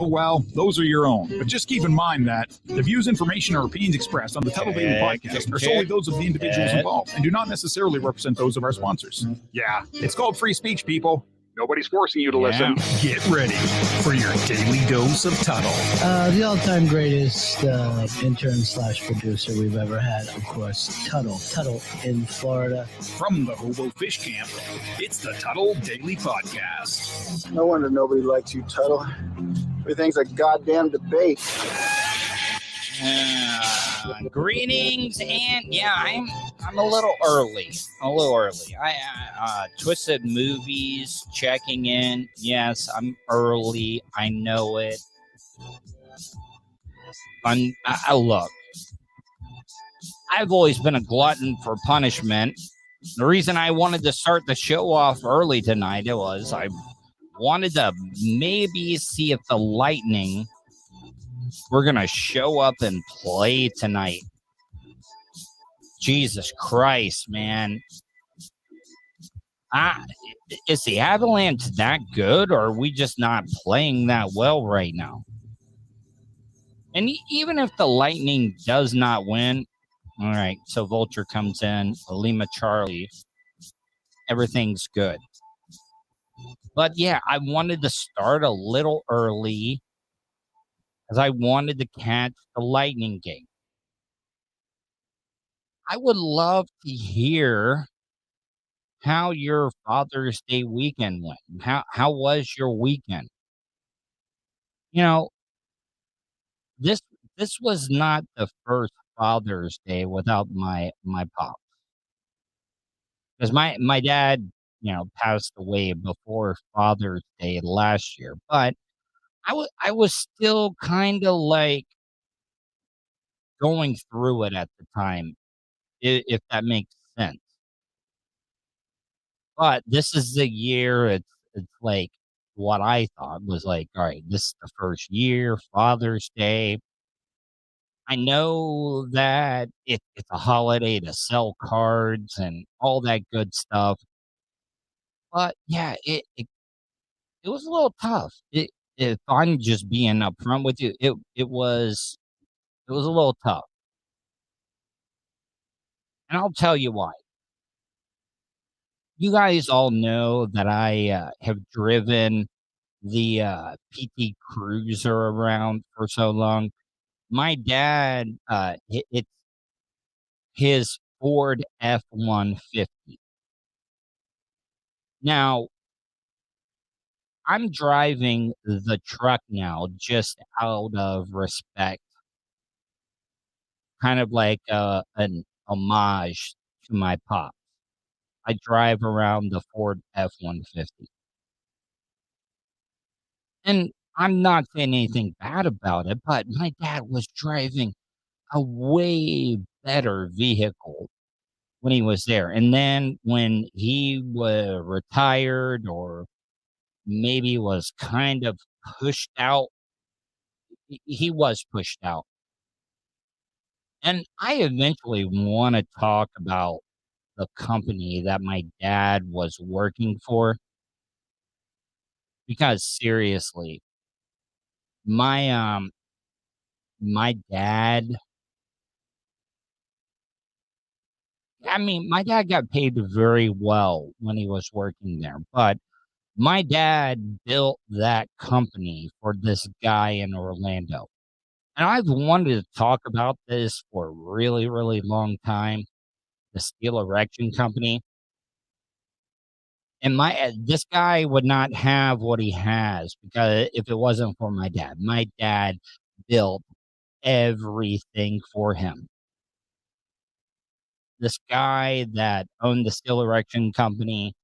Well, those are your own. But just keep in mind that the views, information, or opinions expressed on the Tuddle Daily Podcast are solely those of the individuals involved and do not necessarily represent those of our sponsors. Yeah, it's called free speech, people. Nobody's forcing you to listen. Get ready for your daily dose of Tuddle. The all-time greatest intern/producer we've ever had, of course, Tuddle. Tuddle in Florida. From the Hobo Fish Camp, it's the Tuddle Daily Podcast. No wonder nobody likes you, Tuddle. Everything's a goddamn debate. Greetings, and yeah, I'm a little early. I Twisted Movies checking in. Yes, I'm early. I know it. Look, I've always been a glutton for punishment. The reason I wanted to start the show off early tonight was I wanted to maybe see if the Lightning were going to show up and play tonight. Jesus Christ, man. Is the Avalanche that good, or are we just not playing that well right now? And even if the Lightning does not win, all right, so Vulture comes in, Lima Charlie, everything's good. But yeah, I wanted to start a little early because I wanted to catch the Lightning game. I would love to hear how your Father's Day weekend went. How was your weekend? You know, this was not the first Father's Day without my pop. Because my dad, passed away before Father's Day last year, but I was still kind of like going through it at the time, if that makes sense. But this is the year. It's like what I thought was like, all right, this is the first year, Father's Day. I know that it's a holiday to sell cards and all that good stuff. But yeah, it was a little tough. If I'm just being upfront with you, it was a little tough. And I'll tell you why. You guys all know that I have driven the PT Cruiser around for so long. My dad, it's his Ford F-150. Now, I'm driving the truck now just out of respect, kind of like an homage to my pop. I drive around the Ford F-150. And I'm not saying anything bad about it, but my dad was driving a way better vehicle when he was there. And then when he was retired or maybe was kind of pushed out, he was pushed out. And I eventually want to talk about the company that my dad was working for. Because seriously, my dad I mean, my dad got paid very well when he was working there, but my dad built that company for this guy in Orlando. And I've wanted to talk about this for a really, really long time, the Steel Erection Company. And this guy would not have what he has because if it wasn't for my dad. My dad built everything for him. This guy that owned the Steel Erection Company,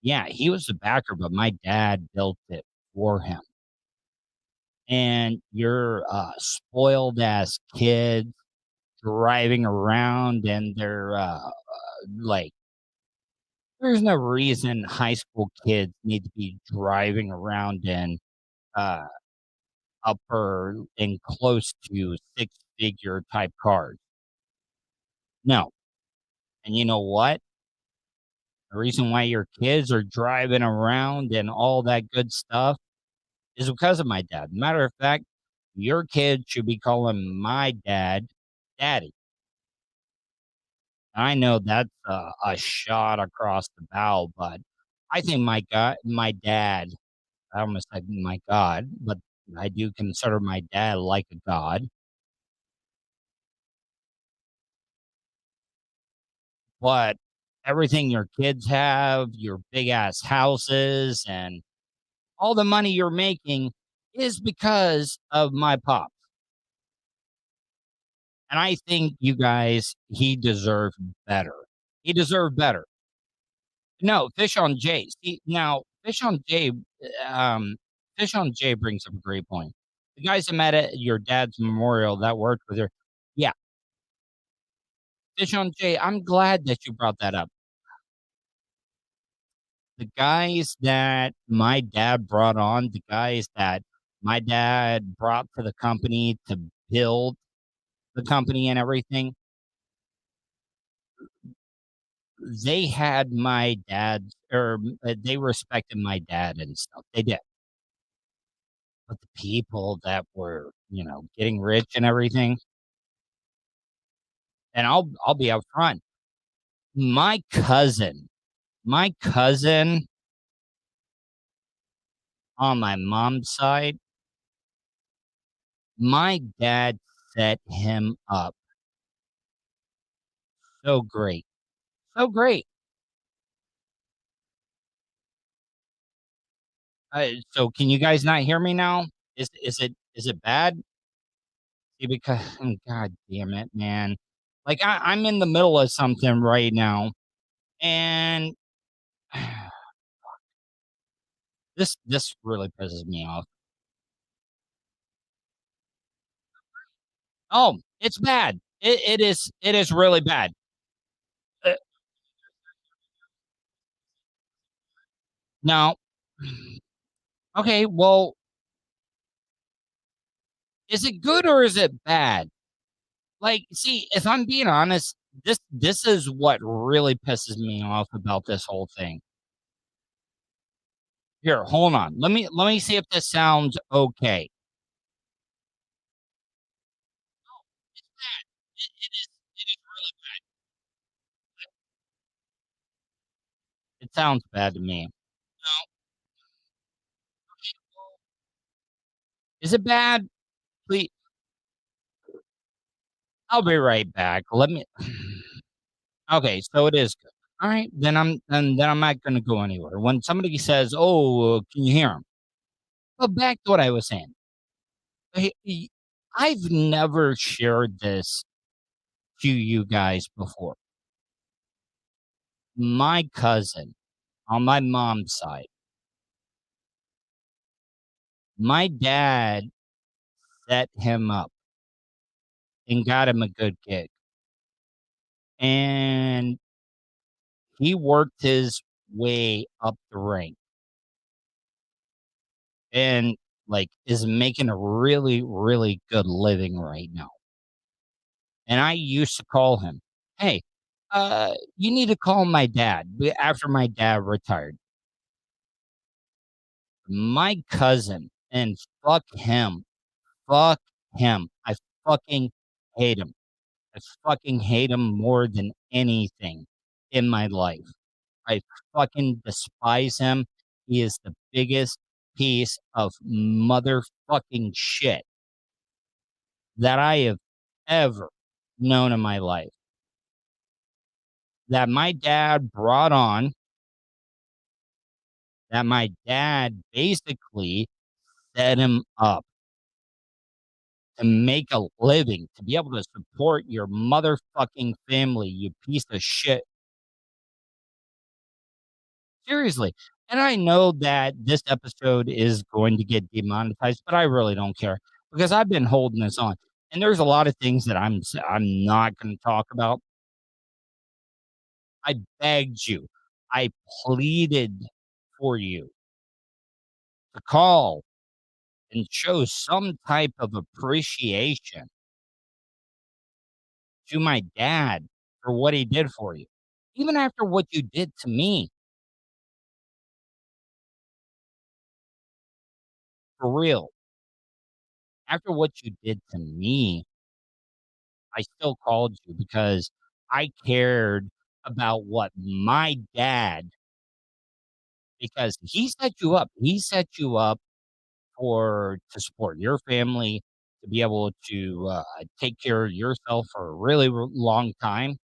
yeah, he was the backer, but my dad built it for him. And you're spoiled ass kids driving around, and they're like, there's no reason high school kids need to be driving around in uh, upper and close to six-figure type cars. No. And you know what? The reason why your kids are driving around and all that good stuff is because of my dad. Matter of fact, your kid should be calling my dad daddy. I know that's a shot across the bow, but I think my dad, I almost said my God, but I do consider my dad like a god. But everything your kids have, your big ass houses, and all the money you're making is because of my pop. And I think you guys, he deserved better. He deserved better. No, Fish on Jay. See, now, um, Fish on Jay brings up a great point. The guys that met at your dad's memorial that worked with her. Yeah, Fish on Jay, I'm glad that you brought that up. The guys that my dad brought on, the guys that my dad brought to the company to build the company and everything, they had my dad, or they respected my dad and stuff. They did. But the people that were, getting rich and everything, and I'll be up front. My cousin on my mom's side, my dad set him up so great. So great. So can you guys not hear me now? Is it bad? See, because God damn it, man. Like I'm in the middle of something right now, and this really pisses me off. Oh, it's bad. It is really bad. Uh, now, okay, well, is it good or is it bad? Like, see, if I'm being honest, this is what really pisses me off about this whole thing. Here, hold on. Let me see if this sounds okay. It's bad. It is really bad. It sounds bad to me. No, is it bad? Please, I'll be right back. Let me. Okay, so it is good. All right, then I'm not going to go anywhere. When somebody says, "Oh, can you hear him?" But back to what I was saying. I've never shared this to you guys before. My cousin on my mom's side, my dad set him up and got him a good gig. And he worked his way up the rank and like is making a really, really good living right now. And I used to call him, hey, you need to call my dad after my dad retired. My cousin, and fuck him. Fuck him. I fucking hate him. I fucking hate him more than anything in my life. I fucking despise him. He is the biggest piece of motherfucking shit that I have ever known in my life. That my dad brought on, that my dad basically set him up to make a living, to be able to support your motherfucking family, you piece of shit. Seriously. And I know that this episode is going to get demonetized, but I really don't care because I've been holding this on. And there's a lot of things that I'm not going to talk about. I begged you. I pleaded for you to call and show some type of appreciation to my dad for what he did for you. Even after what you did to me. For real. After what you did to me, I still called you because I cared about what my dad, because he set you up. He set you up to support your family, to be able to take care of yourself for a really long time.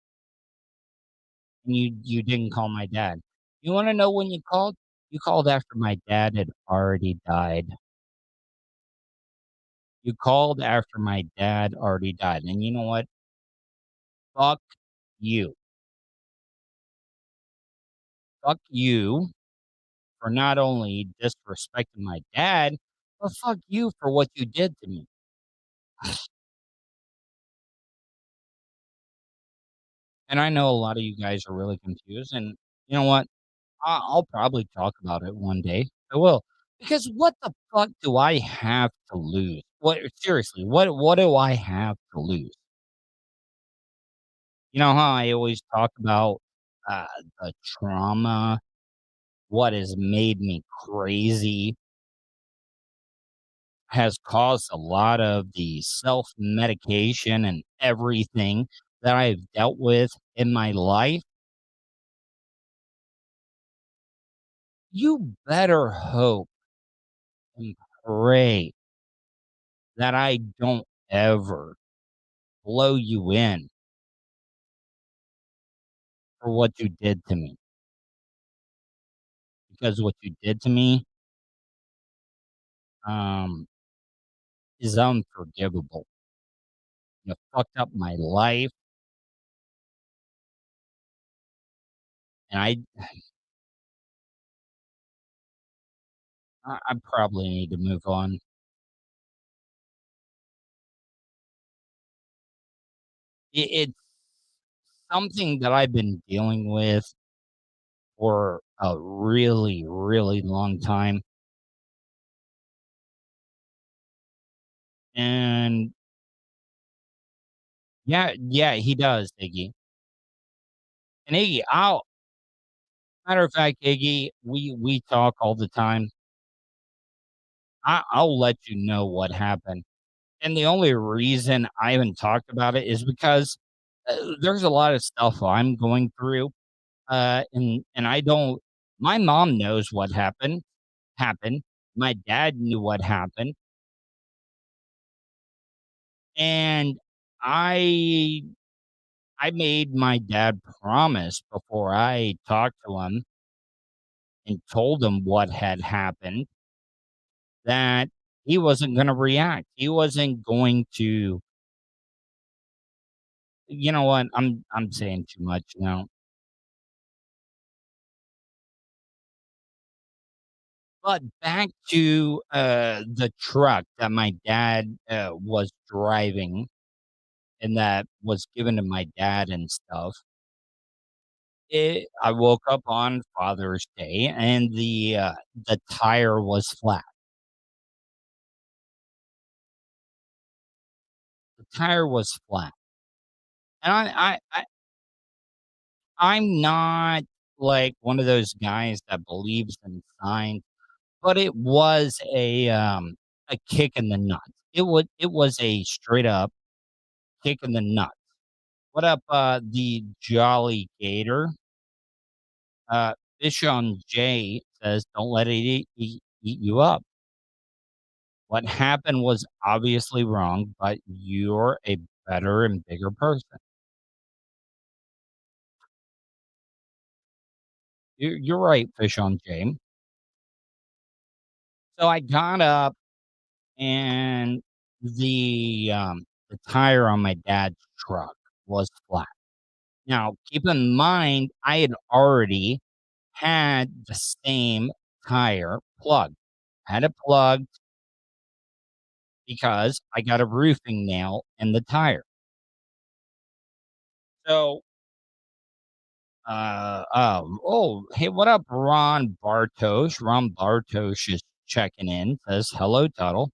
And you didn't call my dad. You want to know when you called? You called after my dad had already died. You called after my dad already died. And you know what? Fuck you. Fuck you for not only disrespecting my dad, but fuck you for what you did to me. And I know a lot of you guys are really confused. And you know what? I'll probably talk about it one day. I will. Because what the fuck do I have to lose? What seriously? What do I have to lose? You know how I always talk about uh, the trauma, what has made me crazy, has caused a lot of the self medication and everything that I've dealt with in my life. You better hope and pray that I don't ever blow you in for what you did to me. Because what you did to me um, is unforgivable. You fucked up my life, and I probably need to move on. It's something that I've been dealing with for a really, really long time. And yeah, he does, Iggy. And Iggy, matter of fact, Iggy, we talk all the time. I'll let you know what happened. And the only reason I haven't talked about it is because there's a lot of stuff I'm going through. And I don't, my mom knows what happened. My dad knew what happened. And I I made my dad promise before I talked to him and told him what had happened that he wasn't going to react. He wasn't going to. You know what? I'm saying too much now. But back to the truck that my dad was driving and that was given to my dad and stuff. I woke up on Father's Day and the tire was flat. The tire was flat. And I'm not like one of those guys that believes in signs, but it was a kick in the nuts. It was a straight up kick in the nuts. What up, the Jolly Gator? Fish on J says, "Don't let it eat you up. What happened was obviously wrong, but you're a better and bigger person." You're right, Fish on J. So I got up and the tire on my dad's truck was flat. Now, keep in mind, I had already had the same tire plugged. I had it plugged because I got a roofing nail in the tire. So, hey, what up, Ron Bartosh? Ron Bartosh is checking in, says, "Hello, Tuddle."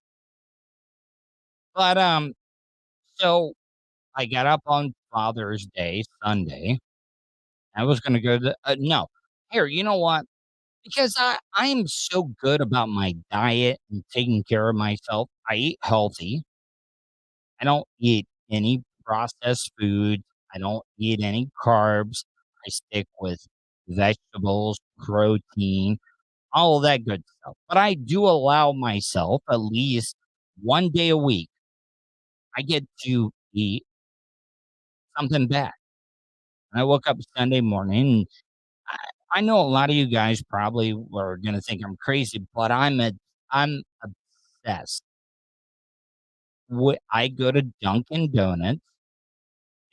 But, so I got up on Father's Day, Sunday. I was going to go to, no, here, you know what? Because I am so good about my diet and taking care of myself. I eat healthy. I don't eat any processed food. I don't eat any carbs. I stick with vegetables, protein, all of that good stuff. But I do allow myself at least one day a week. I get to eat something bad. And I woke up Sunday morning. And I know a lot of you guys probably are going to think I'm crazy, but I'm obsessed. I go to Dunkin' Donuts.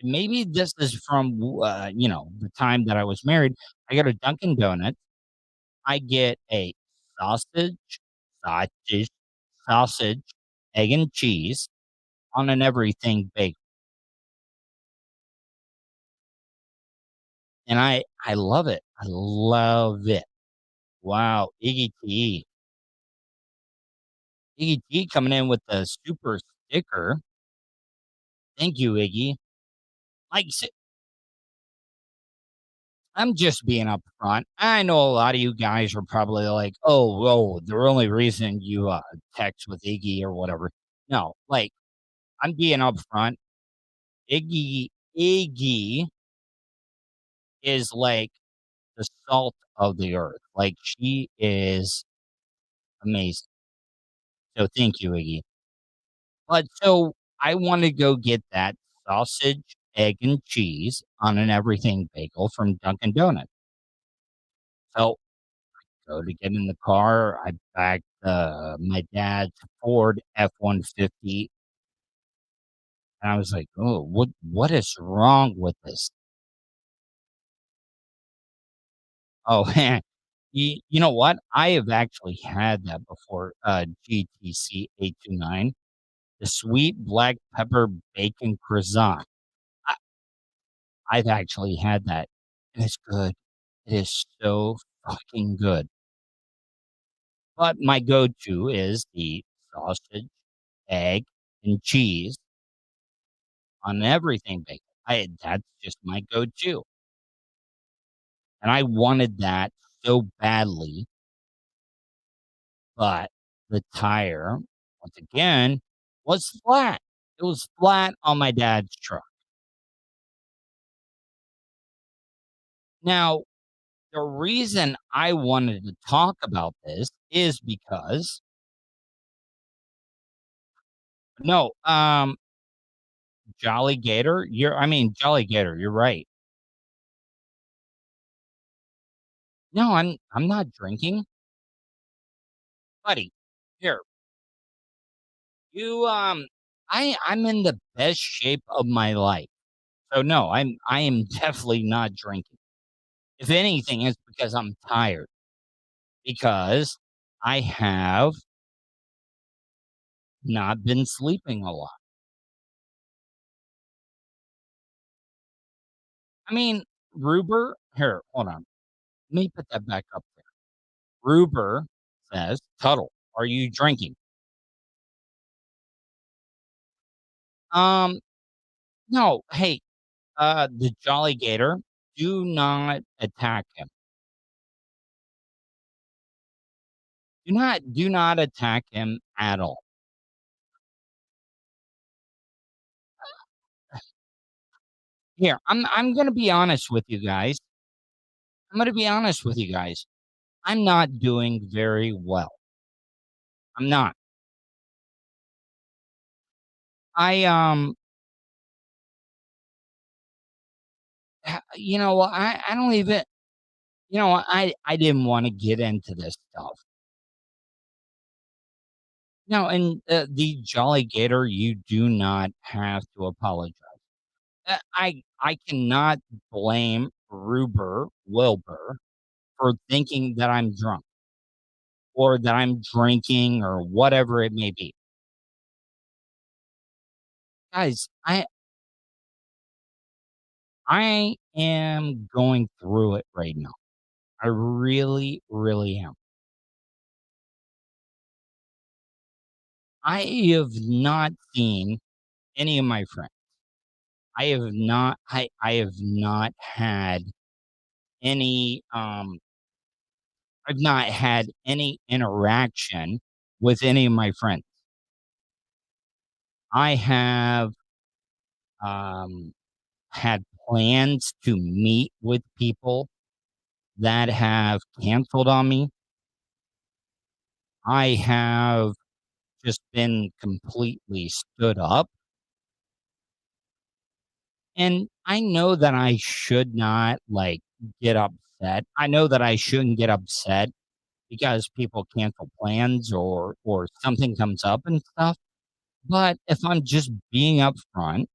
Maybe this is from the time that I was married. I go to Dunkin' Donuts. I get a sausage, sausage, sausage, egg and cheese on an everything bagel, and I love it. I love it. Wow, Iggy T coming in with the super sticker. Thank you, Iggy. Like, I'm just being upfront. I know a lot of you guys are probably like, "Oh, the only reason you text with Iggy or whatever." No, like, I'm being upfront. Iggy is like the salt of the earth. Like, she is amazing. So thank you, Iggy. But so I want to go get that sausage, egg, and cheese on an everything bagel from Dunkin' Donuts. So go to get in the car. I backed my dad's Ford F-150, and I was like, "Oh, what is wrong with this?" Oh, man, you know what? I have actually had that before. GTC 829, the sweet black pepper bacon croissant. I, I've actually had that, and it's good. It is so fucking good. But my go-to is the sausage, egg, and cheese on everything bacon. That's just my go-to. And I wanted that so badly, but the tire, once again, was flat. It was flat on my dad's truck. Now, the reason I wanted to talk about this is because no, Jolly Gator, you're right. No, I'm not drinking. Buddy, here. You I'm in the best shape of my life. So no, I am definitely not drinking. If anything, it's because I'm tired. Because I have not been sleeping a lot. I mean, Ruber, here, hold on. Let me put that back up there. Ruber says, "Tuddle, are you drinking?" Um, no, hey, the Jolly Gator, do not attack him. Do not attack him at all. Here, I'm gonna be honest with you guys. I'm gonna be honest with you guys. I'm not doing very well. I'm not. I I don't even I didn't want to get into this stuff. No, and the Jolly Gator, you do not have to apologize. I cannot blame Ruber Wilbur for thinking that I'm drunk or that I'm drinking or whatever it may be. Guys, I am going through it right now. I really, really am. I have not seen any of my friends. I have not had any I've not had any interaction with any of my friends. I have um had plans to meet with people that have canceled on me. I have just been completely stood up. And I know that I should not like get upset. I know that I shouldn't get upset because people cancel plans or something comes up and stuff. But if I'm just being upfront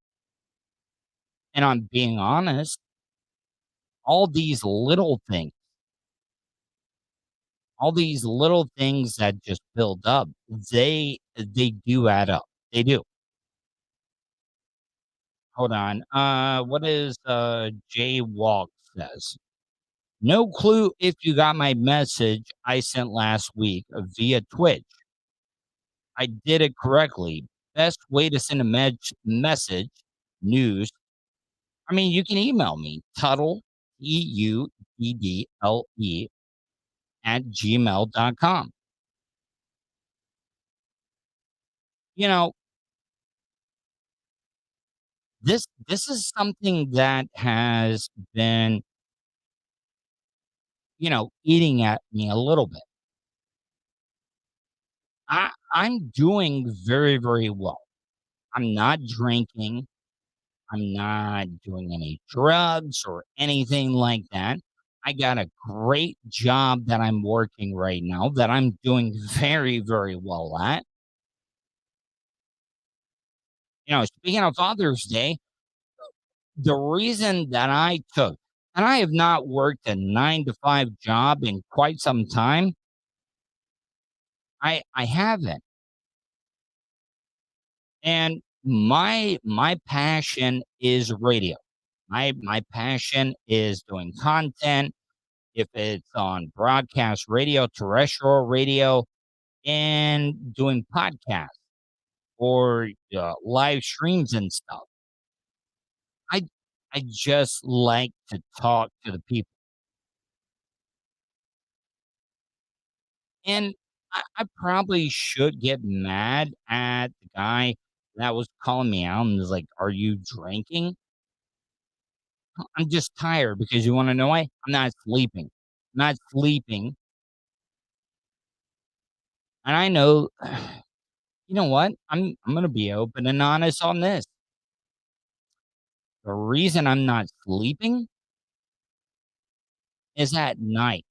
and I'm being honest, all these little things, all these little things that just build up, they do add up. They do. Hold on. What is Jay Walk says? No clue if you got my message I sent last week via Twitch. I did it correctly. Best way to send a message, news. I mean, you can email me, Tuddle, Tuddle, at gmail.com. You know, this is something that has been, eating at me a little bit. I'm doing very, very well. I'm not drinking. I'm not doing any drugs or anything like that. I got a great job that I'm working right now that I'm doing very, very well at. Speaking of Father's Day, the reason that I took, and I have not worked a 9 to 5 job in quite some time. I haven't. And my passion is radio. My passion is doing content, if it's on broadcast radio, terrestrial radio, and doing podcasts or live streams and stuff. I I just like to talk to the people, and I probably should get mad at the guy that was calling me out and was like, "Are you drinking?" I'm just tired because you want to know why? I'm not sleeping. I'm not sleeping, and I know. You know what? I'm gonna be open and honest on this. The reason I'm not sleeping is at night.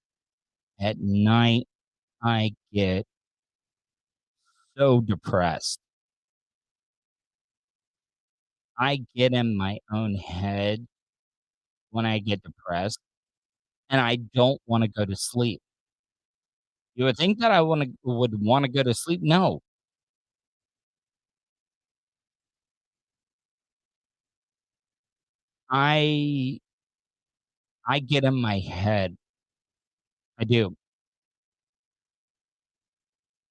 At night, I get so depressed. I get in my own head when I get depressed, and I don't want to go to sleep. You would think that would want to go to sleep. No, I I get in my head. I do.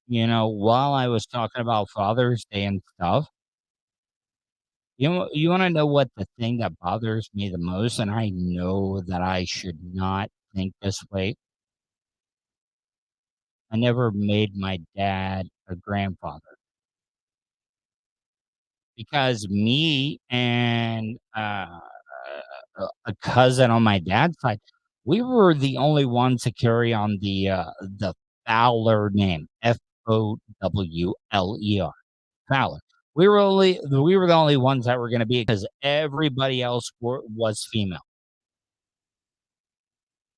While I was talking about Father's Day and stuff, you want to know what the thing that bothers me the most, and I know that I should not think this way. I never made my dad a grandfather because me and a cousin on my dad's side, we were the only ones to carry on the Fowler name, Fowler, Fowler. We were the only ones that were going to be because everybody else was female.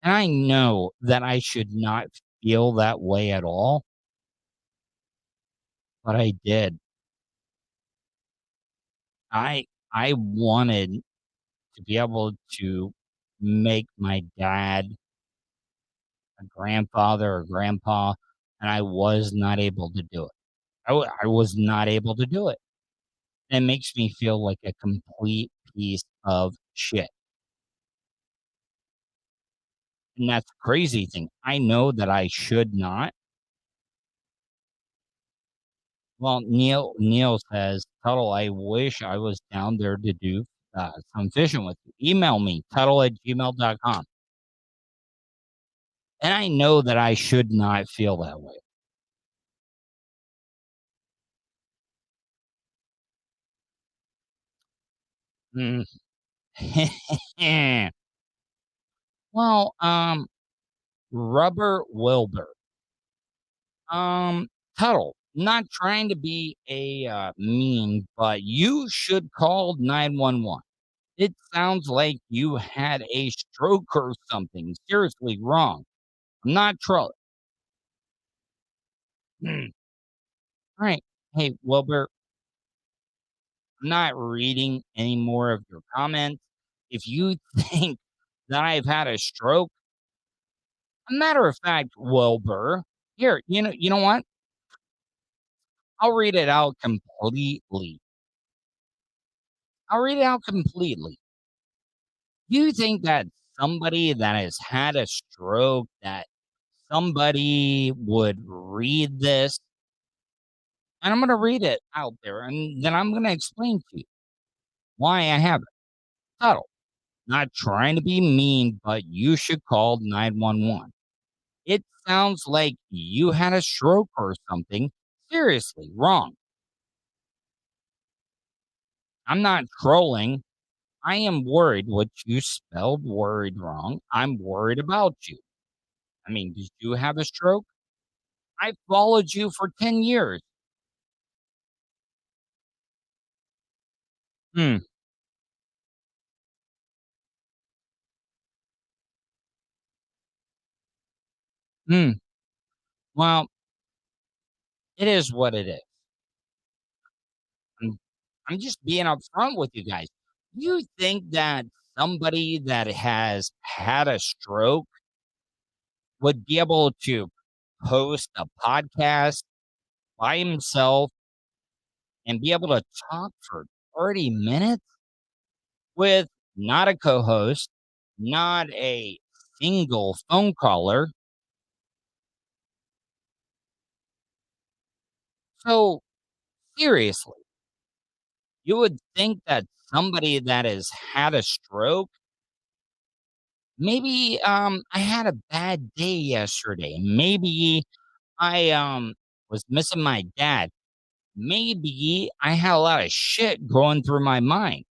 And I know that I should not feel that way at all, but I did. I wanted to be able to make my dad a grandfather or grandpa, and I was not able to do it. I was not able to do it. It makes me feel like a complete piece of shit. And that's the crazy thing. I know that I should not. Well, Neil says, Tuddle, I wish I was down there to do some fishing with you. Email me, Tuddle@gmail.com. And I know that I should not feel that way. Mm. Well, Rubber Wilbur. Tuddle, not trying to be a mean, but you should call 911. It sounds like you had a stroke or something. Seriously wrong. I'm not trolling. All right. Hey, Wilbur, I'm not reading any more of your comments. If you think that I've had a stroke, a matter of fact, Wilbur, here, you know what? I'll read it out completely. I'll read it out completely. Do you think that somebody that has had a stroke, that somebody would read this? And I'm going to read it out there, and then I'm going to explain to you why I have it. Subtle. Not trying to be mean, but you should call 911. It sounds like you had a stroke or something. Seriously, wrong. I'm not trolling. I am worried, which you spelled worried wrong. I'm worried about you. I mean, did you have a stroke? I followed you for 10 years. Hmm. Hmm. Well, it is what it is. I'm, I'm just being upfront with you guys. You think that somebody that has had a stroke would be able to host a podcast by himself and be able to talk for 30 minutes with not a co host, not a single phone caller? So, seriously, you would think that somebody that has had a stroke, maybe I had a bad day yesterday. Maybe I was missing my dad. Maybe I had a lot of shit going through my mind.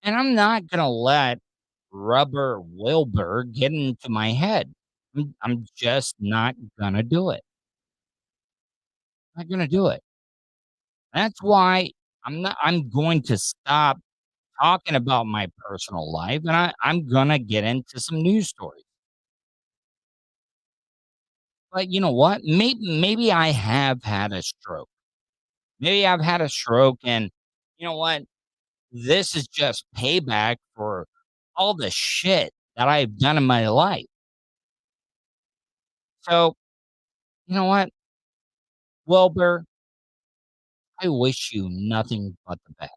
And I'm not going to let Rubber Wilbur get into my head. I'm just not going to do it. Not going to do it. That's why I'm going to stop talking about my personal life, and I'm going to get into some news stories. But you know what? Maybe I have had a stroke. Maybe I've had a stroke, and you know what? This is just payback for all the shit that I've done in my life. So, you know what? Wilbur, I wish you nothing but the best.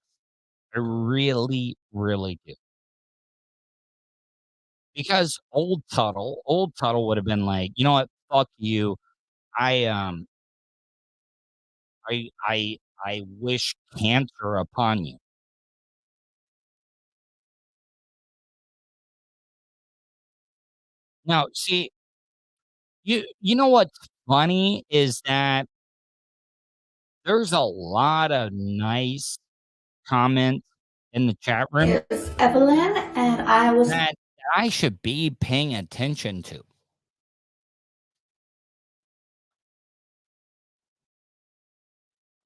I really, really do. Because old Tuttle would have been like, you know what? Fuck you. I I wish cancer upon you. Now, see, you know what's funny is that there's a lot of nice, comment in the chat room It's Evelyn, and I was that I should be paying attention to.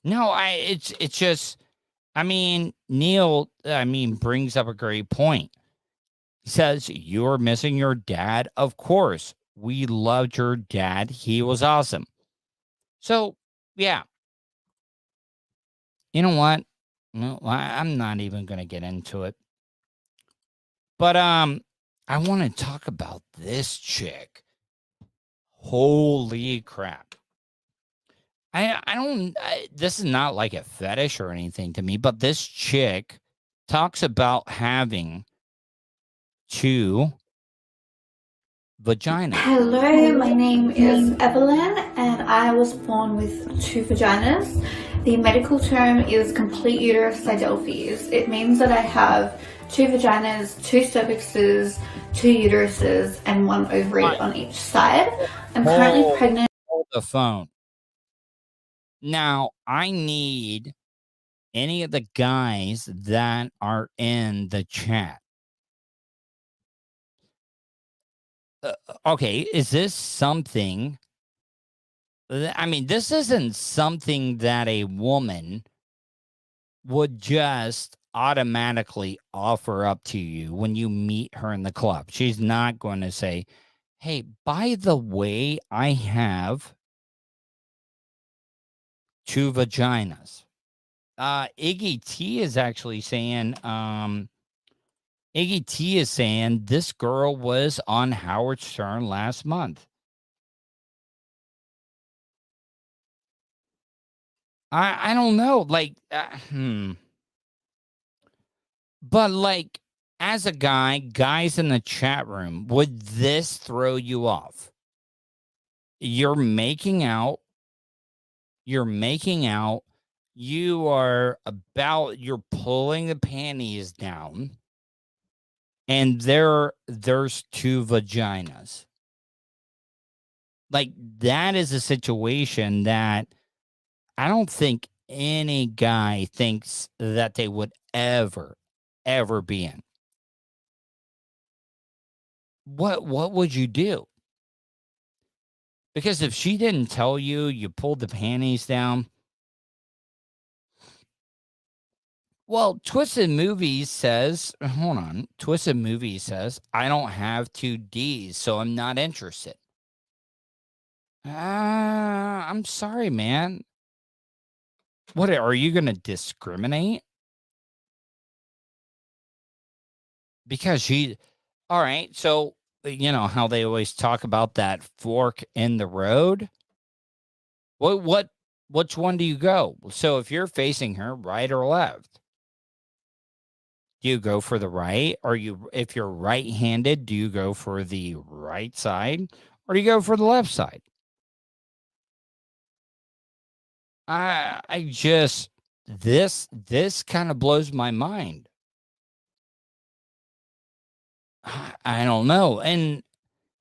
No, it's just, I mean, Neil, brings up a great point. He says, you're missing your dad. Of course, we loved your dad. He was awesome. So, yeah. You know what? No, I'm not even going to get into it. But I want to talk about this chick. Holy crap. This is not like a fetish or anything to me, but this chick talks about having 2 vaginas. Hello, my name is Evelyn, and I was born with 2 vaginas. The medical term is complete uterus didelphes. It means that I have 2 vaginas, 2 cervixes, 2 uteruses, and 1 ovary on each side. I'm currently pregnant. Hold the phone. Now, I need any of the guys that are in the chat. Okay, is this something? I mean, this isn't something that a woman would just automatically offer up to you when you meet her in the club. She's not going to say, hey, by the way, I have 2 vaginas. Iggy T is actually saying, this girl was on Howard Stern last month. I don't know, like, But like, as a guy, guys in the chat room, would this throw you off? You're making out, you're pulling the panties down, and there's 2 vaginas. Like, that is a situation that I don't think any guy thinks that they would ever be in. What would you do? Because if she didn't tell you, you pulled the panties down. Well, Twisted Movies says, I don't have 2 Ds, so I'm not interested. I'm sorry, man. What, are you going to discriminate? Because all right, so, you know how they always talk about that fork in the road? Which one do you go? So if you're facing her, right or left? Do you go for the right? If you're right-handed, do you go for the right side? Or do you go for the left side? This kind of blows my mind. I don't know. And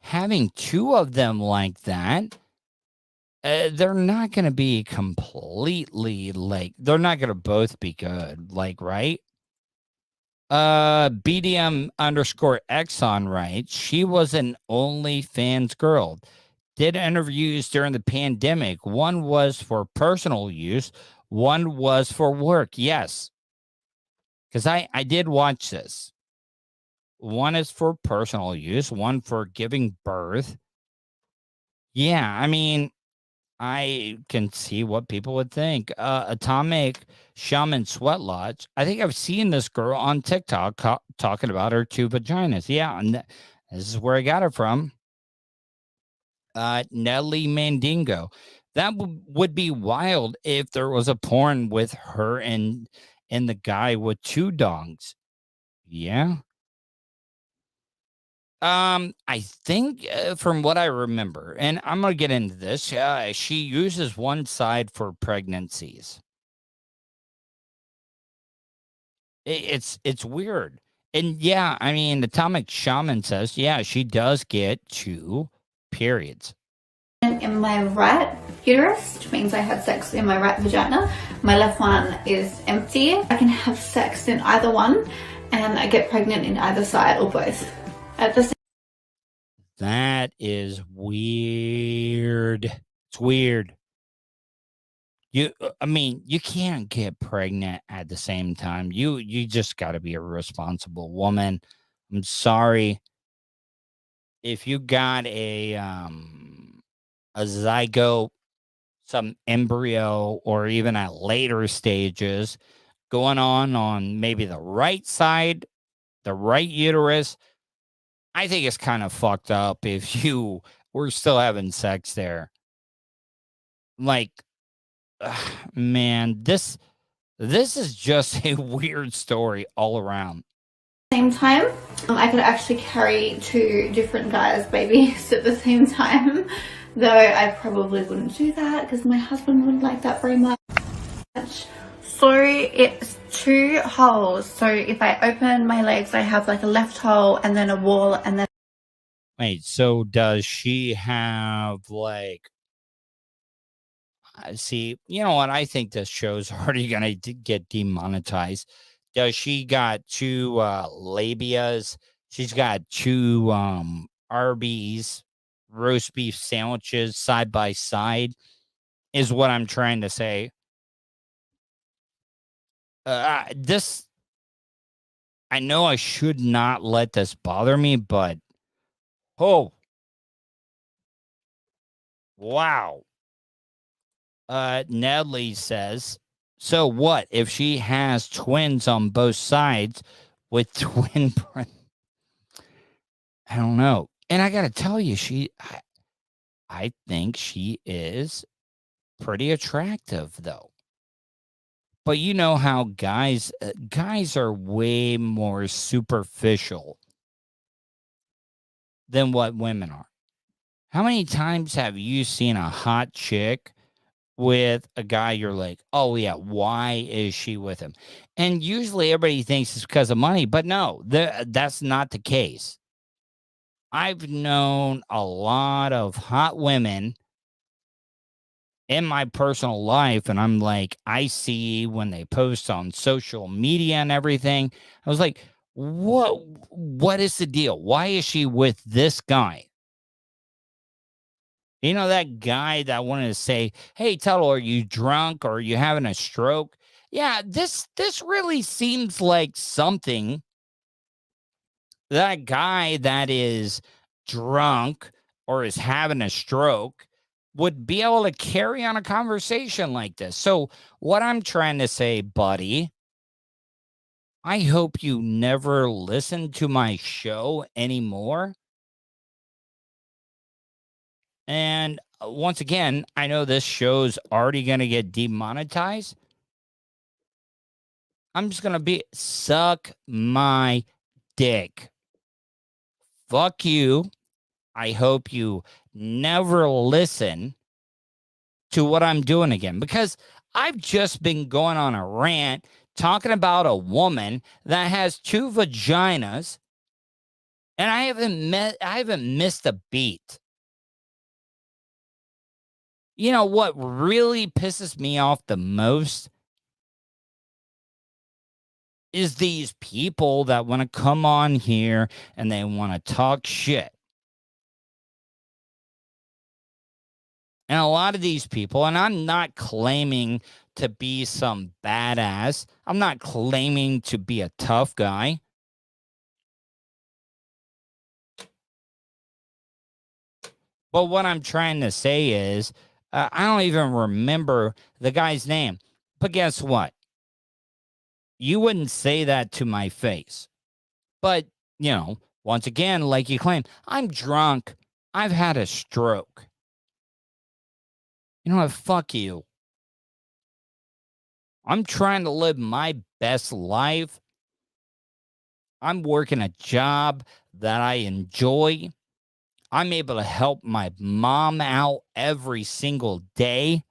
having 2 of them like that, they're not going to be completely, like, they're not going to both be good, like, right? BDM_Exxon writes, she was an OnlyFans girl. Did interviews during the pandemic. One was for personal use. One was for work. Yes. Because I did watch this. One is for personal use. One for giving birth. Yeah, I mean, I can see what people would think. Atomic Shaman Sweat Lodge. I think I've seen this girl on TikTok talking about her 2 vaginas. Yeah, and this is where I got it from. Nelly Mandingo. That would be wild if there was a porn with her and the guy with 2 dongs. Yeah. I think from what I remember, and I'm going to get into this, she uses one side for pregnancies. It's weird. And yeah, I mean, Atomic Shaman says, yeah, she does get 2 periods. In my right uterus, which means I had sex in my right vagina. My left one is empty. I can have sex in either one, and I get pregnant in either side or both at the same. That is weird. It's weird. You can't get pregnant at the same time. You just got to be a responsible woman. I'm sorry if you got a zygote, some embryo, or even at later stages going on maybe the right side, the right uterus. I think it's kind of fucked up if you were still having sex there. Like, man, this is just a weird story all around. Same time, I could actually carry 2 different guys' babies at the same time, though I probably wouldn't do that because my husband wouldn't like that very much. So it's 2 holes. So if I open my legs, I have like a left hole and then a wall and then. Wait, so does she have like? See, you know what? I think this show's already gonna get demonetized. Does she got 2 labias? She's got 2 Arby's roast beef sandwiches side by side, is what I'm trying to say. This, I know I should not let this bother me, but oh, wow. Nedley says, so what if she has twins on both sides with twin? I don't know. And I got to tell you, I think she is pretty attractive, though. But you know how guys are way more superficial than what women are. How many times have you seen a hot chick with a guy you're like, oh yeah, why is she with him? And usually everybody thinks it's because of money, but no, that's not the case. I've known a lot of hot women in my personal life, and I'm like, I see when they post on social media and everything, I was like, what is the deal? Why is she with this guy? You know, that guy that wanted to say, hey, Tuddle, are you drunk or are you having a stroke? Yeah, this really seems like something that guy that is drunk or is having a stroke would be able to carry on a conversation like this. So what I'm trying to say, buddy, I hope you never listen to my show anymore. And once again, I know this show's already going to get demonetized. I'm just going to suck my dick. Fuck you. I hope you never listen to what I'm doing again, because I've just been going on a rant talking about a woman that has 2 vaginas, and I haven't missed a beat. You know what really pisses me off the most is these people that want to come on here and they want to talk shit. And a lot of these people, and I'm not claiming to be some badass. I'm not claiming to be a tough guy. But what I'm trying to say is, I don't even remember the guy's name. But guess what? You wouldn't say that to my face. But, you know, once again, like you claim, I'm drunk. I've had a stroke. You know what? Fuck you. I'm trying to live my best life. I'm working a job that I enjoy. I'm able to help my mom out every single day.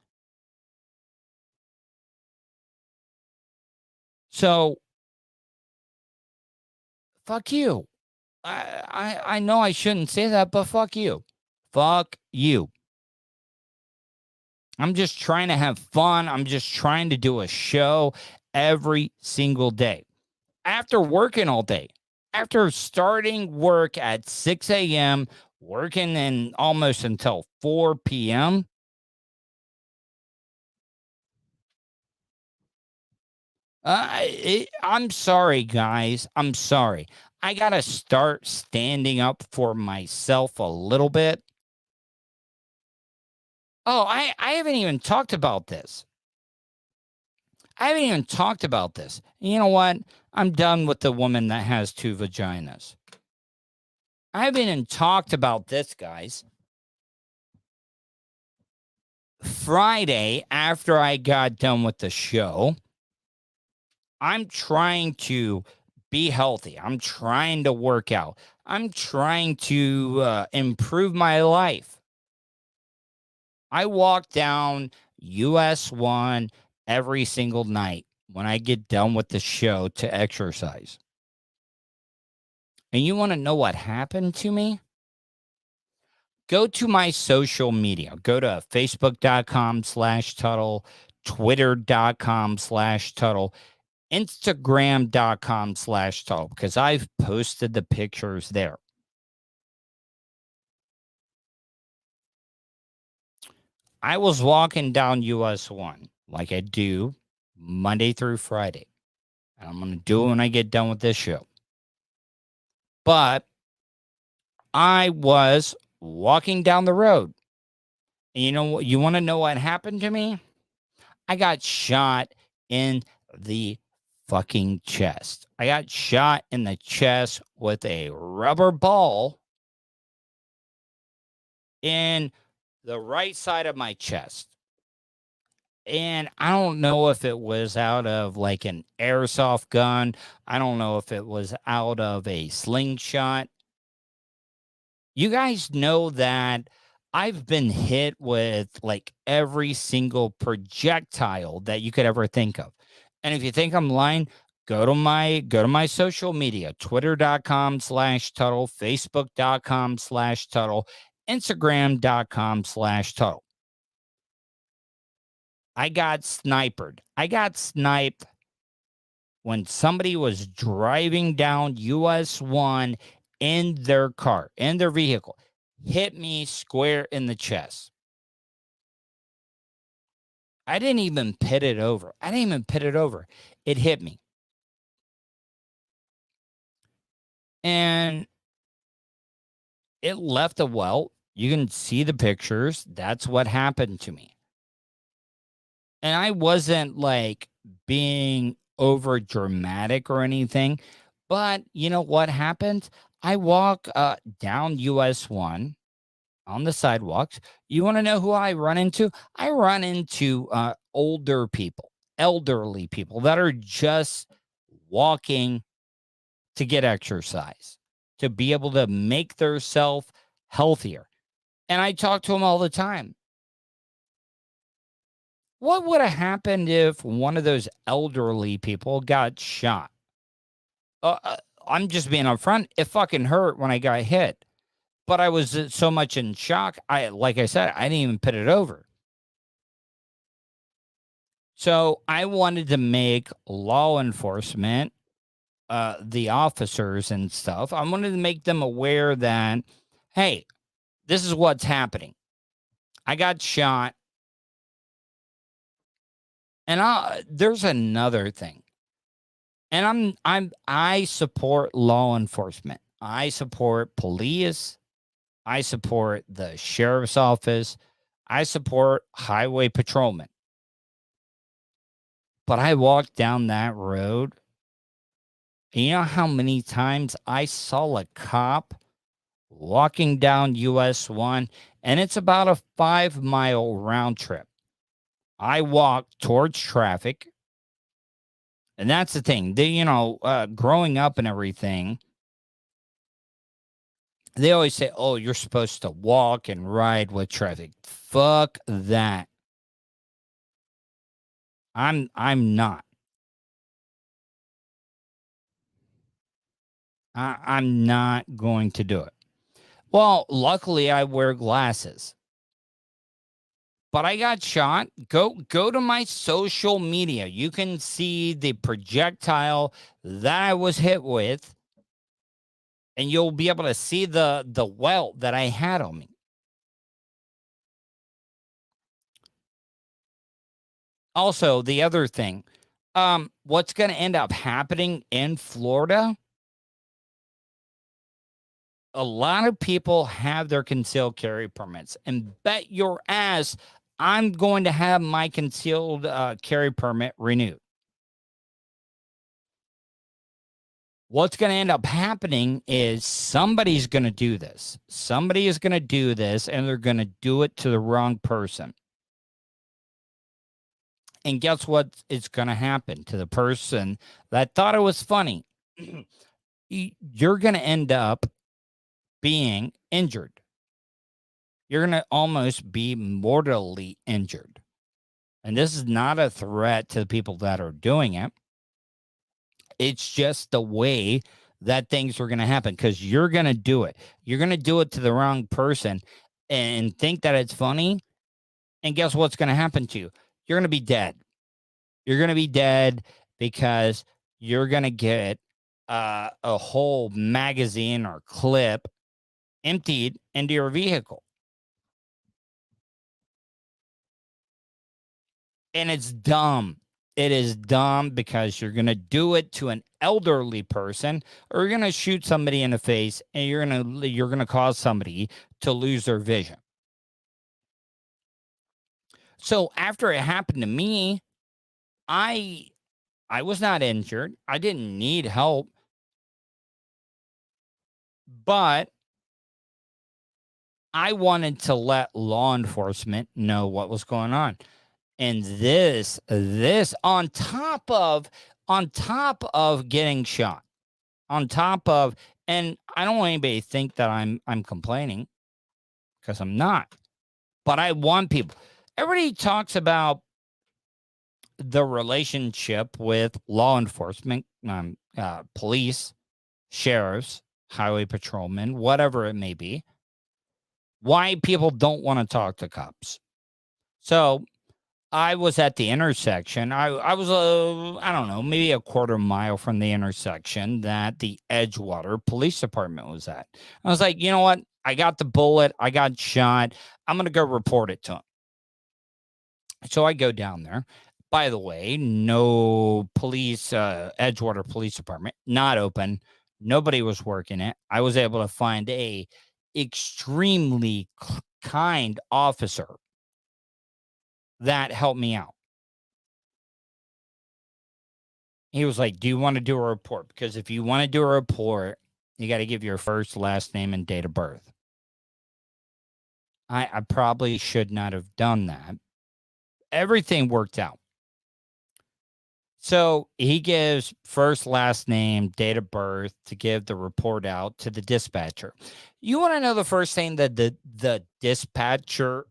So, fuck you. I know I shouldn't say that, but fuck you. Fuck you. I'm just trying to have fun. I'm just trying to do a show every single day. After working all day, after starting work at 6 a.m., working in almost until 4 p.m., I'm sorry, guys. I'm sorry. I got to start standing up for myself a little bit. Oh, I haven't even talked about this. You know what? I'm done with the woman that has 2 vaginas. I haven't even talked about this, guys. Friday, after I got done with the show, I'm trying to be healthy. I'm trying to work out. I'm trying to improve my life. I walk down US 1 every single night when I get done with the show to exercise. And you want to know what happened to me? Go to my social media. Go to facebook.com/Tuddle, twitter.com/Tuddle, instagram.com/Tuddle, because I've posted the pictures there. I was walking down US 1 like I do Monday through Friday. And I'm going to do it when I get done with this show. But I was walking down the road. And you know what? You want to know what happened to me? I got shot in the fucking chest. I got shot in the chest with a rubber ball in the right side of my chest. And I don't know if it was out of like an airsoft gun. I don't know if it was out of a slingshot. You guys know that I've been hit with like every single projectile that you could ever think of. And if you think I'm lying, go to my social media, twitter.com/Tuddle, facebook.com/Tuddle, instagram.com/Tuddle. I got sniped. I got sniped when somebody was driving down US 1 in their car, in their vehicle, hit me square in the chest. I didn't even pit it over. It hit me. And it left a welt. You can see the pictures. That's what happened to me. And I wasn't like being over dramatic or anything, but you know what happened? I walk down US 1 on the sidewalks. You want to know who I run into? I run into older people, elderly people that are just walking to get exercise, to be able to make themselves healthier. And I talk to them all the time. What would have happened if one of those elderly people got shot? I'm just being upfront. It fucking hurt when I got hit, but I was so much in shock. Like I said, I didn't even put it over. So I wanted to make law enforcement, the officers and stuff, I wanted to make them aware that, hey, this is what's happening. I got shot. And there's another thing. And I support law enforcement. I support police. I support the sheriff's office. I support highway patrolmen. But I walked down that road. And you know how many times I saw a cop walking down US 1, and it's about a 5-mile round trip. I walked towards traffic. And that's the thing. Growing up and everything, they always say, oh, you're supposed to walk and ride with traffic. Fuck that. I'm not. I'm not going to do it. Well, luckily I wear glasses. but I got shot. Go to my social media. You can see the projectile that I was hit with, and you'll be able to see the welt that I had on me. Also, the other thing, what's going to end up happening in Florida? A lot of people have their concealed carry permits, and bet your ass I'm going to have my concealed carry permit renewed. What's going to end up happening is somebody's going to do this. Somebody is going to do this, and they're going to do it to the wrong person. And guess what is going to happen to the person that thought it was funny? You're going to end up being injured. You're going to almost be mortally injured. And this is not a threat to the people that are doing it. It's just the way that things are going to happen, because you're going to do it. You're going to do it to the wrong person and think that it's funny. And guess what's going to happen to you? You're going to be dead. You're going to be dead because you're going to get a whole magazine or clip emptied into your vehicle. And it's dumb. It is dumb because you're going to do it to an elderly person, or you're going to shoot somebody in the face, and you're going to cause somebody to lose their vision. So after it happened to me, I was not injured. I didn't need help. But I wanted to let law enforcement know what was going on. And this on top of getting shot, on top of, and I don't want anybody to think that I'm complaining, because I'm not. But I want people. Everybody talks about the relationship with law enforcement, police, sheriffs, highway patrolmen, whatever it may be. Why people don't want to talk to cops. So I was at the intersection. I was, I don't know, maybe a quarter mile from the intersection that the Edgewater Police Department was at. I was like, you know what? I got the bullet. I got shot. I'm going to go report it to him. So I go down there. By the way, no police, Edgewater Police Department, not open. Nobody was working it. I was able to find a extremely kind officer that helped me out. He was like, do you want to do a report? Because if you want to do a report, you got to give your first, last name, and date of birth. I probably should not have done that. Everything worked out. So he gives first, last name, date of birth to give the report out to the dispatcher. You want to know the first thing that the dispatcher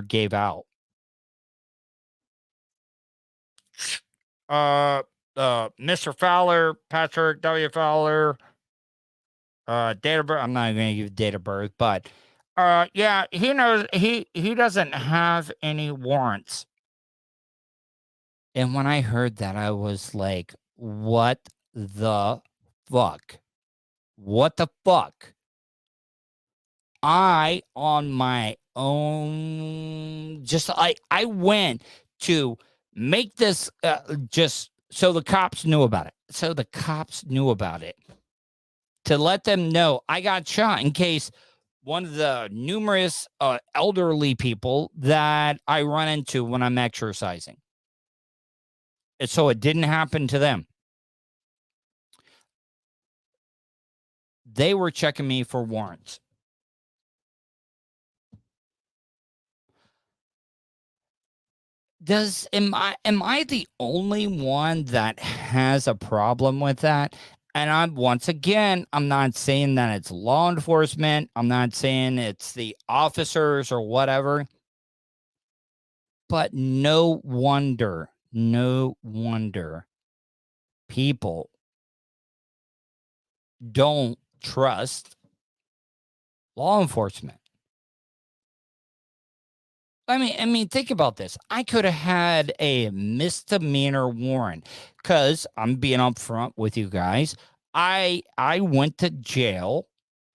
gave out? Mr. Fowler, Patrick W. Fowler, date of birth. I'm not going to give date of birth, but yeah, he knows he doesn't have any warrants. And when I heard that, I was like, what the fuck? What the fuck? I, on my own, I went to make this just so the cops knew about it. So the cops knew about it. To let them know I got shot, in case one of the numerous elderly people that I run into when I'm exercising. And so it didn't happen to them. They were checking me for warrants. Am I the only one that has a problem with that? And I'm not saying that it's law enforcement. I'm not saying it's the officers or whatever. But no wonder people don't trust law enforcement. I mean, think about this. I could have had a misdemeanor warrant because I'm being upfront with you guys. I went to jail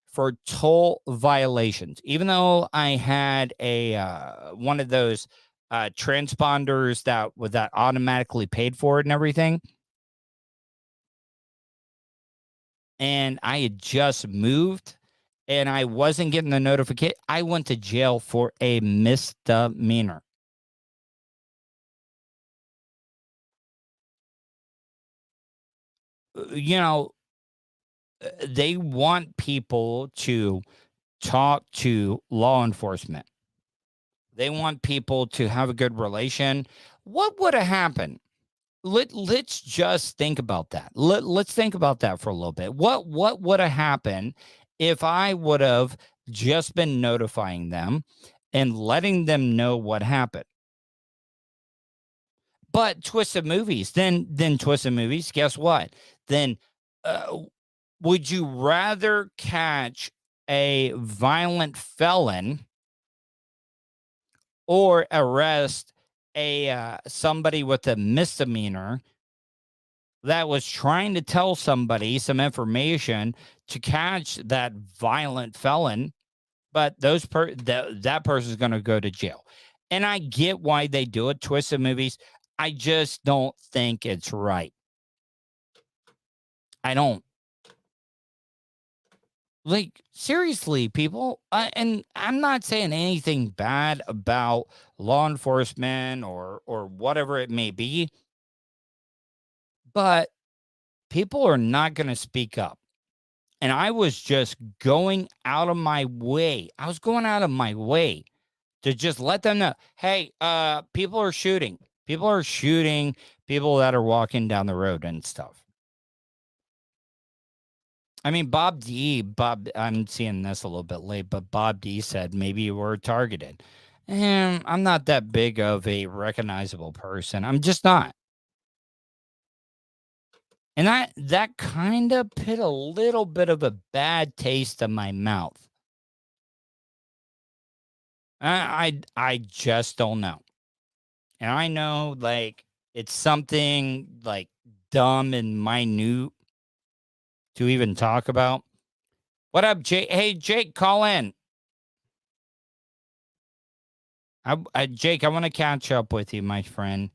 for toll violations, even though I had a one of those transponders that automatically paid for it and everything. And I had just moved and I wasn't getting the notification. I went to jail for a misdemeanor. You know, they want people to talk to law enforcement. They want people to have a good relation. What would have happened? Let's just think about that. Let's think about that for a little bit. What would have happened if I would have just been notifying them and letting them know what happened? But Twisted Movies, then Twisted Movies, guess what? Then would you rather catch a violent felon or arrest a somebody with a misdemeanor that was trying to tell somebody some information to catch that violent felon, but that person's going to go to jail? And I get why they do it, Twisted Movies. I just don't think it's right. I don't. Like, seriously, people, and I'm not saying anything bad about law enforcement or whatever it may be, but people are not going to speak up. And I was just going out of my way. I was going out of my way to just let them know, hey, people are shooting. People are shooting people that are walking down the road and stuff. I mean, Bob, I'm seeing this a little bit late, but Bob D said maybe you were targeted. And I'm not that big of a recognizable person. I'm just not. And that kind of put a little bit of a bad taste in my mouth. I just don't know. And I know, like, it's something like dumb and minute to even talk about. What up, Jake? Hey, Jake, call in. Jake, I want to catch up with you, my friend.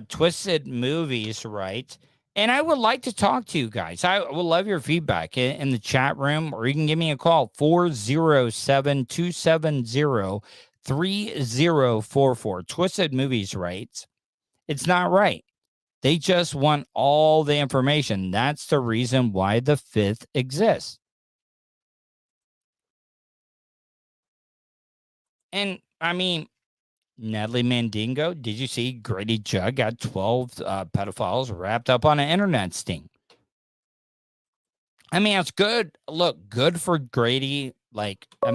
Twisted Movies, right? And I would like to talk to you guys. I would love your feedback in the chat room, or you can give me a call, 407-270-3044. Twisted Movies, right? It's not right. They just want all the information. That's the reason why the fifth exists. And I mean, Natalie Mandingo, did you see Grady Judd got 12 pedophiles wrapped up on an internet sting? I mean, it's good. Look, good for Grady. Like, I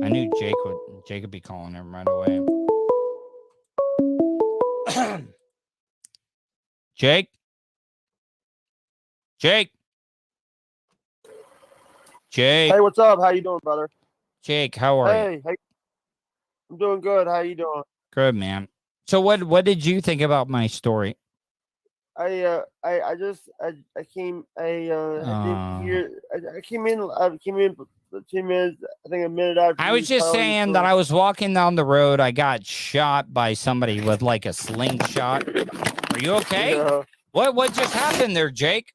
knew Jake would be calling him right away. Jake? Jake? Hey, what's up? How you doing, brother? Jake, how are you? Hey, I'm doing good. How you doing? Good, man. So what did you think about my story? I came in 2 minutes, I think a minute after. I was just saying that I was walking down the road. I got shot by somebody with like a slingshot. Are you okay? Yeah. What just happened there, Jake?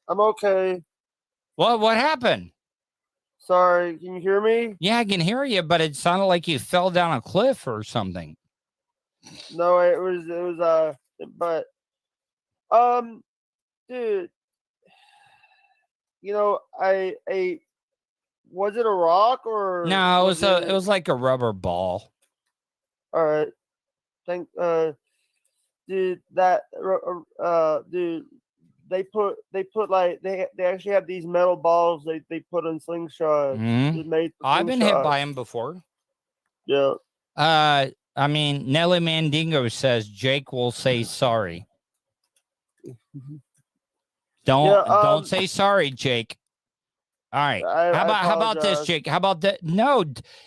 I'm okay. What happened? Sorry, can you hear me? Yeah, I can hear you, but it sounded like you fell down a cliff or something. No, it was but dude, you know, I was it a rock or no? It was like a rubber ball. All right, dude, dude. They actually have these metal balls they put in slingshots. Mm-hmm. I've been hit by them before. Yeah. I mean, Nelly Mandingo says Jake will say sorry. Don't say sorry, Jake. All right. How about this, Jake? How about that? No,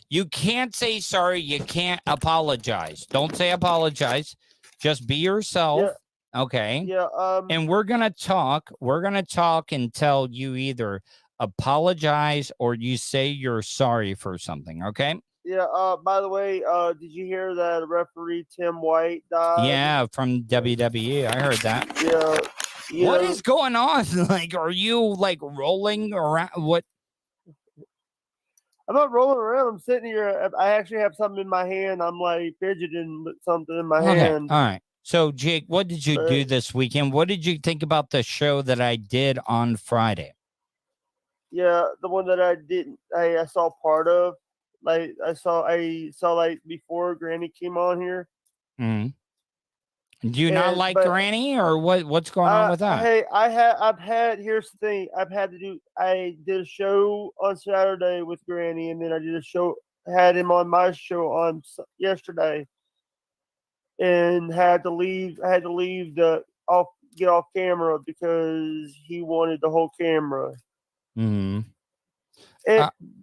you can't say sorry. You can't apologize. Don't say apologize. Just be yourself. Yeah. Okay. Yeah. And we're gonna talk. We're gonna talk until you either apologize or you say you're sorry for something. Okay. Yeah. By the way, did you hear that referee Tim White died? Yeah, from WWE. I heard that. Yeah. What is going on? Like, are you like rolling around? What? I'm not rolling around. I'm sitting here. I actually have something in my hand. I'm like fidgeting with something in my hand. All right. So, Jake, what did you do this weekend? What did you think about the show that I did on Friday? Yeah, the one that I didn't. I saw part of. Like I saw like before Granny came on here. Mm-hmm. Do you not like Granny, or what's going on with that? Hey, here's the thing. I did a show on Saturday with Granny, and then I had him on my show on yesterday, and had to leave. I had to leave get off camera because he wanted the whole camera. Mm-hmm.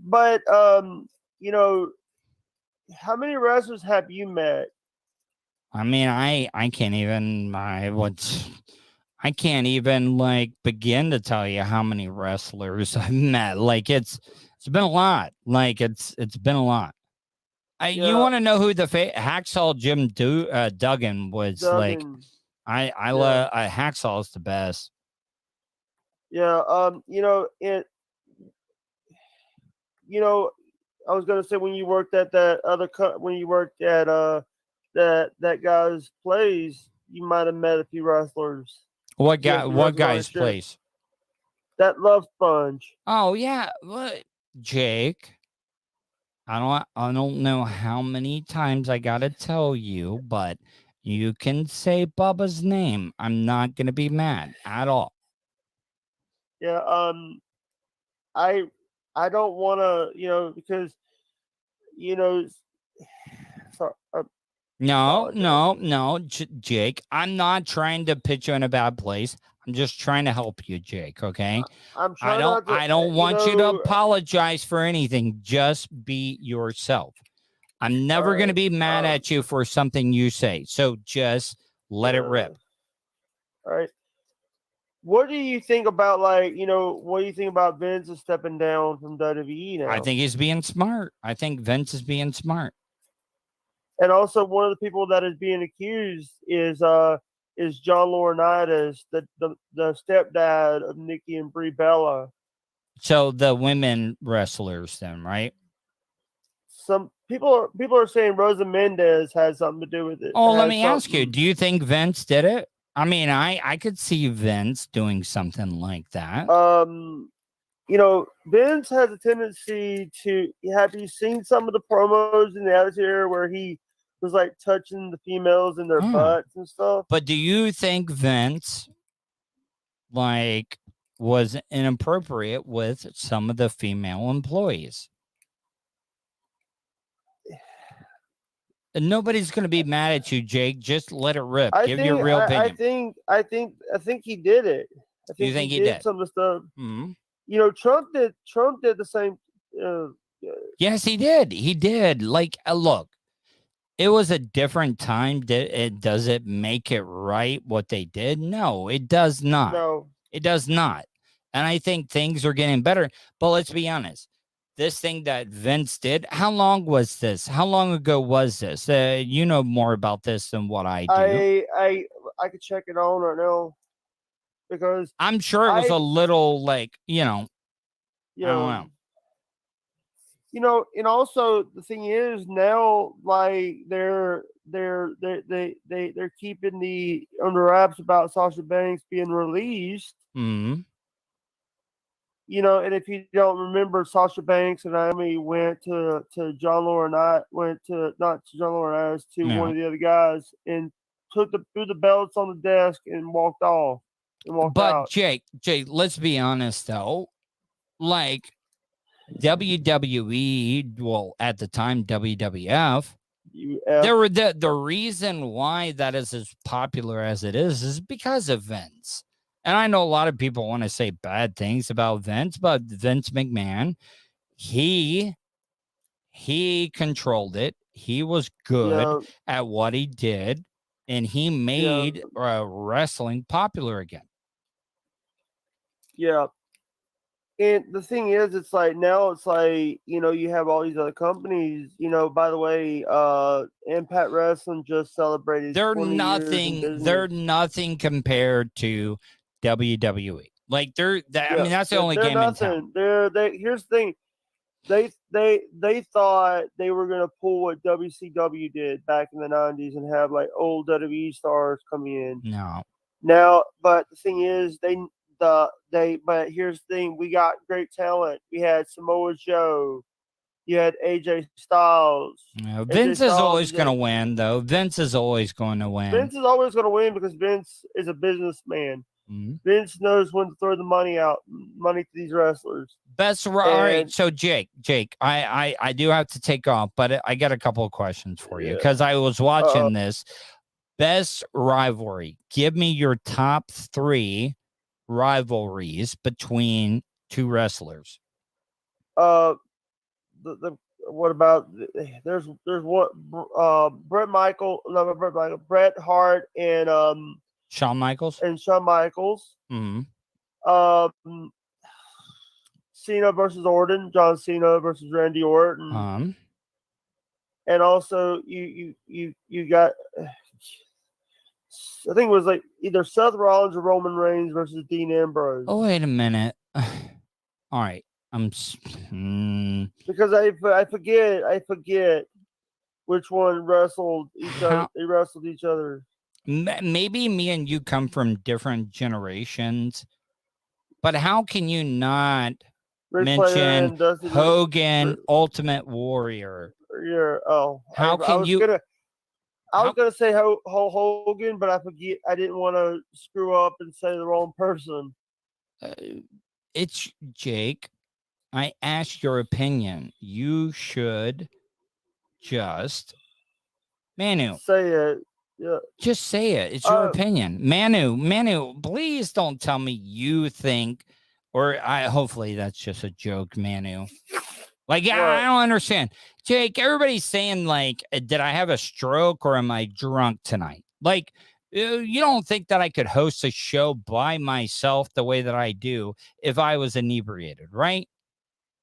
But you know, how many wrestlers have you met? I mean, I can't even I can't even like begin to tell you how many wrestlers I've met. Like it's been a lot. Like it's been a lot. You want to know who the Hacksaw Jim Duggan was? Duggan. Like I love Hacksaw is the best. Yeah. I was gonna say when you worked at that guy's place, you might have met a few wrestlers. What guy's place? That Love Sponge. Oh yeah, Jake. I don't know how many times I gotta tell you, but you can say Bubba's name. I'm not gonna be mad at all. Yeah. I don't want to, because, sorry, No, Jake. I'm not trying to put you in a bad place. I'm just trying to help you, Jake. Okay. I don't want you to apologize for anything. Just be yourself. I'm never going to be mad at you for something you say. So just let it rip. All right. What do you think about what do you think about Vince is stepping down from WWE now? I think he's being smart. I think Vince is being smart. And also, one of the people that is being accused is John Laurinaitis, the stepdad of Nikki and Brie Bella. So the women wrestlers, then, right? Some people are saying Rosa Mendez has something to do with it. Oh, let me ask you: do you think Vince did it? I mean, I could see Vince doing something like that. Vince has a tendency to. Have you seen some of the promos in the Attitude Era where he was like touching the females in their butts and stuff? But do you think Vince was inappropriate with some of the female employees? Nobody's going to be mad at you, Jake. Just let it rip. Give your real opinion. I think he did it. You think he did some of the stuff? Mm-hmm. Trump did the same. Yes, he did. He did. Look, it was a different time. Does it make it right what they did? No, it does not. No, it does not. And I think things are getting better. But let's be honest. This thing that Vince did, how long was this? How long ago was this? You know more about this than what I do. I could check it on right now because I'm sure it was a little I don't know. And also the thing is now, they're keeping the under wraps about Sasha Banks being released. Mm-hmm. And if you don't remember, Sasha Banks and Naomi went to John Laurinaitis, to one of the other guys, and threw the belts on the desk and walked off. But Jake, let's be honest though, WWE, well at the time WWF, there were the reason why that is as popular as it is because of Vince. And I know a lot of people want to say bad things about Vince, but Vince McMahon, he controlled it. He was good at what he did, and he made wrestling popular again. Yeah. And the thing is, it's like now it's like, you have all these other companies, by the way, Impact Wrestling just celebrated 20 years in business. They're nothing compared to WWE. Like I mean, that's the only game in town. Here's the thing. They thought they were gonna pull what WCW did back in the 90s and have like old WWE stars come in. No. Now, but the thing is, but here's the thing: we got great talent. We had Samoa Joe. You had AJ Styles. No, Vince is always going to win, though. Vince is always going to win. Vince is always going to win because Vince is a businessman. Mm-hmm. Vince knows when to throw the money to these wrestlers. All right. So Jake, I do have to take off, but I got a couple of questions for you because I was watching this. Best rivalry. Give me your top 3 rivalries between 2 wrestlers. What about there's what Bret Hart and Shawn Michaels. Mm-hmm. Cena versus Orton, John Cena versus Randy Orton. And also you got, I think it was like either Seth Rollins or Roman Reigns versus Dean Ambrose. Oh, wait a minute. All right. Because I forget which one wrestled each other. They wrestled each other. Maybe me and you come from different generations, but how can you not mention Hogan, Ultimate Warrior? Yeah. How can you? I was gonna say Hogan, but I forget. I didn't want to screw up and say the wrong person. It's Jake. I asked your opinion. You should just Manu. Say it. Yeah. Just say it. It's your opinion. Manu, please don't tell me you think, hopefully that's just a joke, Manu. Like, I don't understand. Jake, everybody's saying, like, did I have a stroke or am I drunk tonight? Like, you don't think that I could host a show by myself the way that I do if I was inebriated, right?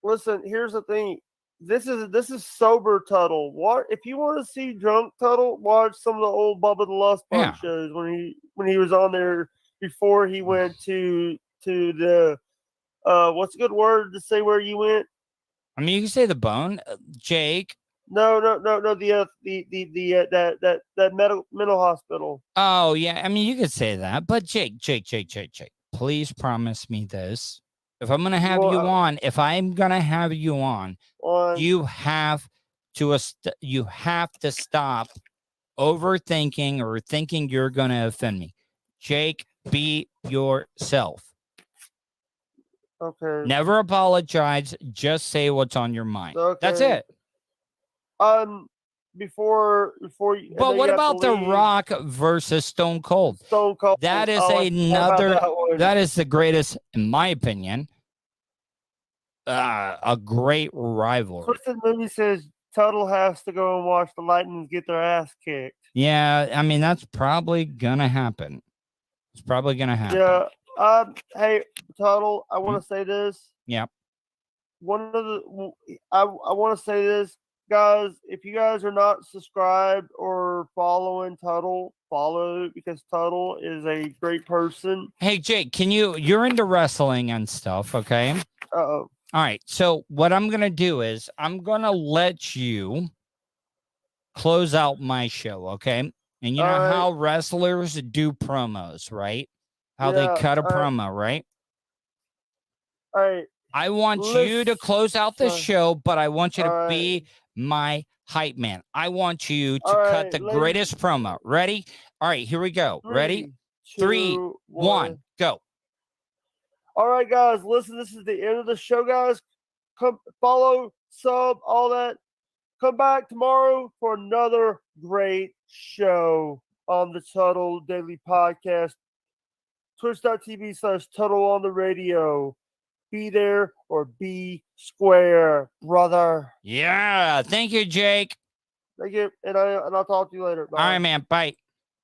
Listen, here's the thing. This is sober Tuddle. If you want to see drunk Tuddle, watch some of the old Bubba the Lust Bug shows when he was on there before he went to the what's a good word to say where you went? I mean, you can say the bone, Jake. No. That mental hospital. Oh yeah, I mean you could say that, but Jake, please promise me this. If I'm gonna have you on, you have to stop overthinking or thinking you're gonna offend me. Jake, be yourself. Okay. Never apologize. Just say what's on your mind. Okay. That's it. Before you. But what about The Rock versus Stone Cold? Stone Cold. That is that is the greatest, in my opinion. A great rivalry. Twisted Movie says Tuddle has to go and watch the Lightnings get their ass kicked. Yeah, I mean that's probably gonna happen. It's probably gonna happen. Yeah. Hey, Tuddle, I want to say this. Yeah. I want to say this, guys. If you guys are not subscribed or following Tuddle, follow, because Tuddle is a great person. Hey, Jake, you're into wrestling and stuff, okay? Uh-oh. All right. So what I'm going to do is I'm going to let you close out my show, okay? And you know how wrestlers do promos, right? How they cut a promo, right? All right. I want you to close out the show, but I want you to be my hype man. I want you to cut the greatest promo. Ready? All right, here we go. Ready? 3, 1, go. All right, guys, listen, this is the end of the show, guys. Come follow, sub, all that. Come back tomorrow for another great show on the Tuddle Daily Podcast. Twitch.tv/Tuddle on the radio. Be there or be square, brother. Yeah. Thank you, Jake. Thank you, and I'll talk to you later. Bye. All right, man. Bye.